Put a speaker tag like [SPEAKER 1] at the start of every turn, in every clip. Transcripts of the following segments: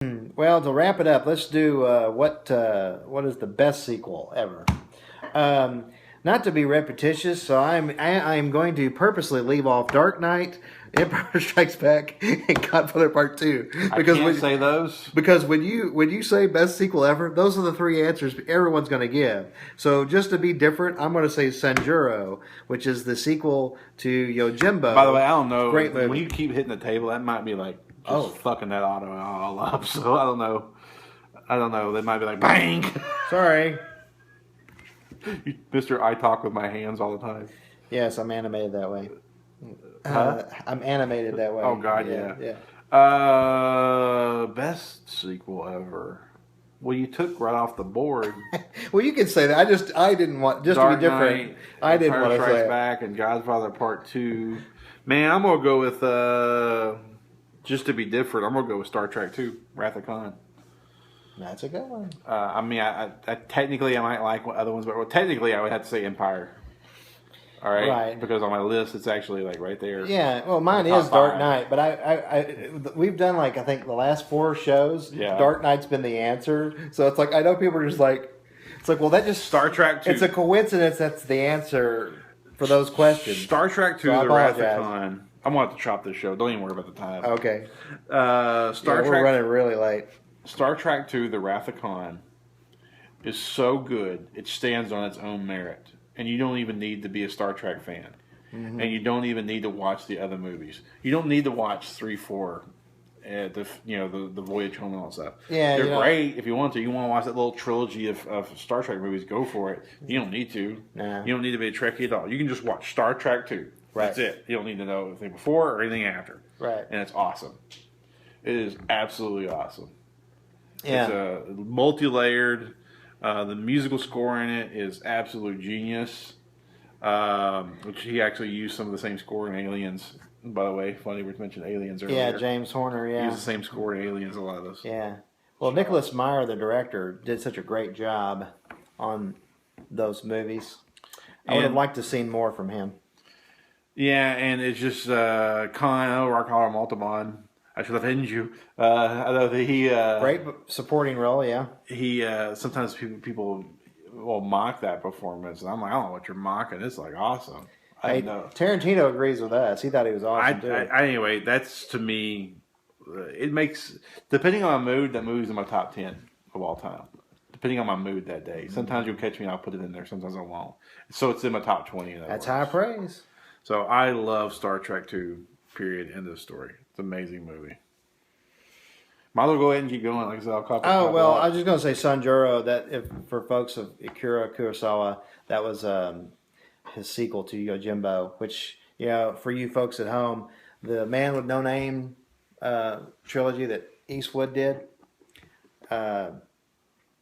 [SPEAKER 1] Well, to wrap it up, let's do what is the best sequel ever. Um, Not to be repetitious, so I'm going to purposely leave off Dark Knight, Empire Strikes Back, and Godfather Part Two
[SPEAKER 2] I can't say those.
[SPEAKER 1] because when you say best sequel ever, those are the three answers everyone's going to give. So just to be different, I'm going to say Sanjuro, which is the sequel to Yojimbo.
[SPEAKER 2] By the way, I don't know.
[SPEAKER 1] Great movie.
[SPEAKER 2] When you keep hitting the table, that might be like just
[SPEAKER 1] Oh.
[SPEAKER 2] fucking that auto all up. So I don't know. I don't know. They might be like bang.
[SPEAKER 1] Sorry.
[SPEAKER 2] Mister, I talk with my hands all the time.
[SPEAKER 1] Yes, I'm animated that way.
[SPEAKER 2] Huh?
[SPEAKER 1] I'm animated that way.
[SPEAKER 2] Oh God, yeah. Best sequel ever. Well, you took right off the board.
[SPEAKER 1] Well, you can say that. I didn't want just
[SPEAKER 2] Dark
[SPEAKER 1] to be different.
[SPEAKER 2] Knight,
[SPEAKER 1] I didn't
[SPEAKER 2] Empire
[SPEAKER 1] want to
[SPEAKER 2] Strikes
[SPEAKER 1] say it.
[SPEAKER 2] Back, and Godfather Part 2. Man, I'm gonna go with just to be different. I'm gonna go with Star Trek 2, Wrath of Khan.
[SPEAKER 1] That's a good one.
[SPEAKER 2] I mean, I technically I might like other ones, but technically I would have to say Empire. All right,
[SPEAKER 1] Right.
[SPEAKER 2] because on my list it's actually like right there.
[SPEAKER 1] Yeah, well, mine
[SPEAKER 2] Top
[SPEAKER 1] is Dark
[SPEAKER 2] five.
[SPEAKER 1] Knight, but we've done like I think the last 4 shows.
[SPEAKER 2] Yeah.
[SPEAKER 1] Dark Knight's been the answer, so it's like I know people are just like, it's like, well, that just
[SPEAKER 2] Star Trek 2.
[SPEAKER 1] it's a coincidence that's the answer for those questions.
[SPEAKER 2] Star Trek 2,
[SPEAKER 1] So I
[SPEAKER 2] The Wrath of
[SPEAKER 1] apologize.
[SPEAKER 2] Khan. I'm gonna have to chop this show. Don't even worry about the time.
[SPEAKER 1] Okay,
[SPEAKER 2] Star
[SPEAKER 1] yeah, we're
[SPEAKER 2] Trek.
[SPEAKER 1] running really late.
[SPEAKER 2] Star Trek 2, The Wrath of Khan is so good, it stands on its own merit. And you don't even need to be a Star Trek fan.
[SPEAKER 1] Mm-hmm.
[SPEAKER 2] And you don't even need to watch the other movies. You don't need to watch 3, 4, the Voyage Home and all that stuff.
[SPEAKER 1] Yeah,
[SPEAKER 2] They're
[SPEAKER 1] you know-
[SPEAKER 2] great if you want to. You want to watch that little trilogy of Star Trek movies, go for it. You don't need to.
[SPEAKER 1] Nah.
[SPEAKER 2] You don't need to be a Trekkie at all. You can just watch Star Trek 2.
[SPEAKER 1] Right.
[SPEAKER 2] That's it. You don't need to know anything before or anything after.
[SPEAKER 1] Right.
[SPEAKER 2] And it's awesome. It is absolutely awesome.
[SPEAKER 1] Yeah.
[SPEAKER 2] It's multi-layered. The musical score in it is absolute genius. Which he actually used some of the same score in Aliens. By the way, funny we mentioned Aliens earlier.
[SPEAKER 1] Yeah, James Horner.
[SPEAKER 2] He
[SPEAKER 1] Yeah.
[SPEAKER 2] used the same score in Aliens. A lot of those.
[SPEAKER 1] Yeah. Well, Nicholas Meyer, the director, did such a great job on those movies. I would have
[SPEAKER 2] And-
[SPEAKER 1] liked to have seen more from him.
[SPEAKER 2] Yeah, and it's just Khan, or I call him Altamont. I should have ended you. I know that he
[SPEAKER 1] Great supporting role, yeah.
[SPEAKER 2] he sometimes people will mock that performance, and I'm like, I don't know what you're mocking. It's like awesome. I
[SPEAKER 1] Hey,
[SPEAKER 2] know.
[SPEAKER 1] Tarantino agrees with us. He thought he was awesome, too.
[SPEAKER 2] Anyway, that's to me. It makes depending on my mood, that movie's in my top 10 of all time. Depending on my mood that day. Sometimes you'll catch me, I'll put it in there. Sometimes I won't. So it's in my top 20.
[SPEAKER 1] That's high praise.
[SPEAKER 2] So I love Star Trek 2. Period. End of story. It's an amazing movie. Might as well go ahead and keep going. Like I said, I'll copy.
[SPEAKER 1] Oh, well, I was just going to say Sanjuro, that if for folks of Akira Kurosawa, that was his sequel to Yojimbo, which, for you folks at home, the Man with No Name trilogy that Eastwood did,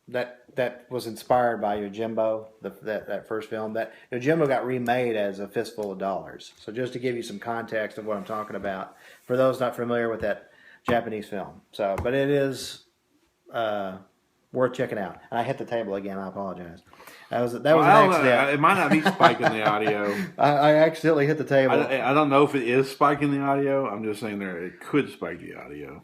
[SPEAKER 1] that was inspired by Yojimbo, that first film. That Yojimbo got remade as A Fistful of Dollars. So just to give you some context of what I'm talking about, for those not familiar with that Japanese film. So, but it is worth checking out. And I hit the table again. I apologize. That was an accident.
[SPEAKER 2] It might not be spiking the audio.
[SPEAKER 1] I accidentally hit the table.
[SPEAKER 2] I don't know if it is spiking the audio. I'm just saying it could spike the audio.